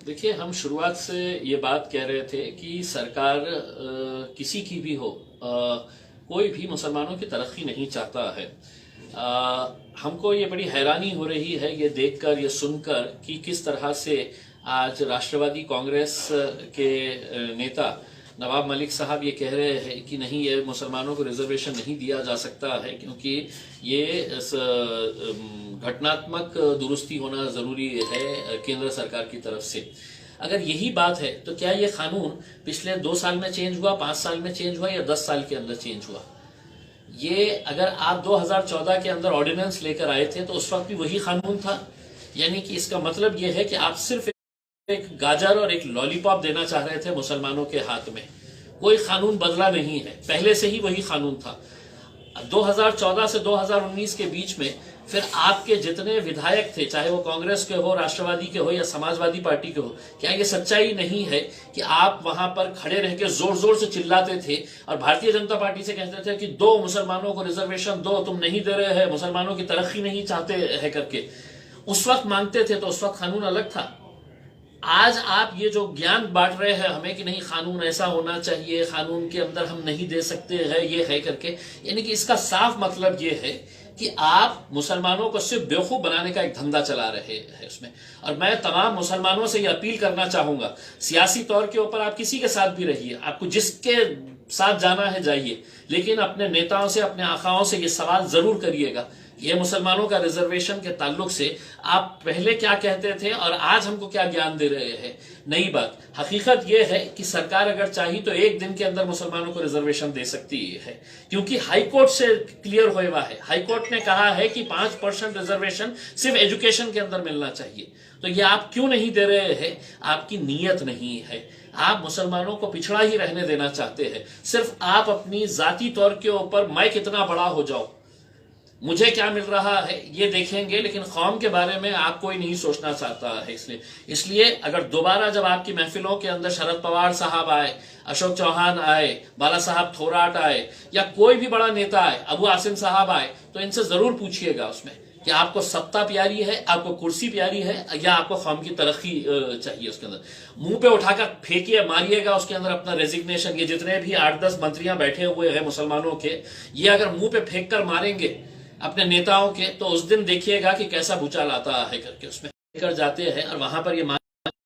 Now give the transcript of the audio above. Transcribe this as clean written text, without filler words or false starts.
देखिए, हम शुरुआत से ये बात कह रहे थे कि सरकार किसी की भी हो, कोई भी मुसलमानों की तरक्की नहीं चाहता है। हमको ये बड़ी हैरानी हो रही है ये देखकर, ये सुनकर कि किस तरह से आज राष्ट्रवादी कांग्रेस के नेता नवाब मलिक साहब ये कह रहे हैं कि नहीं, ये मुसलमानों को रिजर्वेशन नहीं दिया जा सकता है क्योंकि ये घटनात्मक दुरुस्ती होना जरूरी है केंद्र सरकार की तरफ से। अगर यही बात है तो क्या ये कानून पिछले 2 साल में चेंज हुआ, 5 साल में चेंज हुआ या 10 साल के अंदर चेंज हुआ? ये अगर आप 2014 के अंदर ऑर्डिनेंस लेकर आए थे तो उस वक्त भी वही कानून था। यानी कि इसका मतलब यह है कि आप सिर्फ एक गाजर और एक लॉलीपॉप देना चाह रहे थे मुसलमानों के हाथ में। कोई कानून बदला नहीं है, पहले से ही वही कानून था। 2014 से 2019 के बीच में फिर आपके जितने विधायक थे, चाहे वो कांग्रेस के हो, राष्ट्रवादी के हो या समाजवादी पार्टी के हो, क्या ये सच्चाई नहीं है कि आप वहां पर खड़े रह के जोर जोर से चिल्लाते थे और भारतीय जनता पार्टी से कहते थे कि दो मुसलमानों को रिजर्वेशन दो, तुम नहीं दे रहे हैं, मुसलमानों की तरक्की नहीं चाहते हैं करके उस वक्त मांगते थे? तो उस वक्त कानून अलग था। आज आप ये जो ज्ञान बांट रहे हैं हमें कि नहीं, कानून ऐसा होना चाहिए, कानून के अंदर हम नहीं दे सकते हैं, ये है करके, यानी कि इसका साफ मतलब ये है कि आप मुसलमानों को सिर्फ बेवकूफ बनाने का एक धंधा चला रहे हैं उसमें। और मैं तमाम मुसलमानों से ये अपील करना चाहूंगा, सियासी तौर के ऊपर आप किसी के साथ भी रहिए, आपको जिसके साथ जाना है जाइए, लेकिन अपने नेताओं से, अपने आकाओं से ये सवाल जरूर करिएगा, ये मुसलमानों का रिजर्वेशन के ताल्लुक से आप पहले क्या कहते थे और आज हमको क्या ज्ञान दे रहे हैं? नई बात, हकीकत यह है कि सरकार अगर चाही तो एक दिन के अंदर मुसलमानों को रिजर्वेशन दे सकती है, क्योंकि हाईकोर्ट से क्लियर हुआ है। हाईकोर्ट ने कहा है कि 5% रिजर्वेशन सिर्फ एजुकेशन के अंदर मिलना चाहिए। तो ये आप क्यों नहीं दे रहे हैं? आपकी नीयत नहीं है, आप मुसलमानों को पिछड़ा ही रहने देना चाहते हैं। सिर्फ आप अपनी जाती तौर के ऊपर मैं कितना बड़ा हो जाऊं, मुझे क्या मिल रहा है, ये देखेंगे, लेकिन कौम के बारे में आप कोई नहीं सोचना चाहता है। इसलिए अगर दोबारा जब आपकी महफिलों के अंदर शरद पवार साहब आए, अशोक चौहान आए, बाला साहब थोराट आए या कोई भी बड़ा नेता आए, अबू आसिम साहब आए, तो इनसे जरूर पूछिएगा उसमें कि आपको सत्ता प्यारी है, आपको कुर्सी प्यारी है या आपको कौम की तरक्की चाहिए? उसके अंदर मुंह पे उठाकर फेंकिए, मारिएगा उसके अंदर अपना रेजिग्नेशन। ये जितने भी 8-10 मंत्रियां बैठे हुए हैं मुसलमानों के, ये अगर मुंह पे फेंक कर मारेंगे अपने नेताओं के, तो उस दिन देखिएगा कि कैसा भूचाल आता है करके उसमें कर जाते हैं और वहां पर ये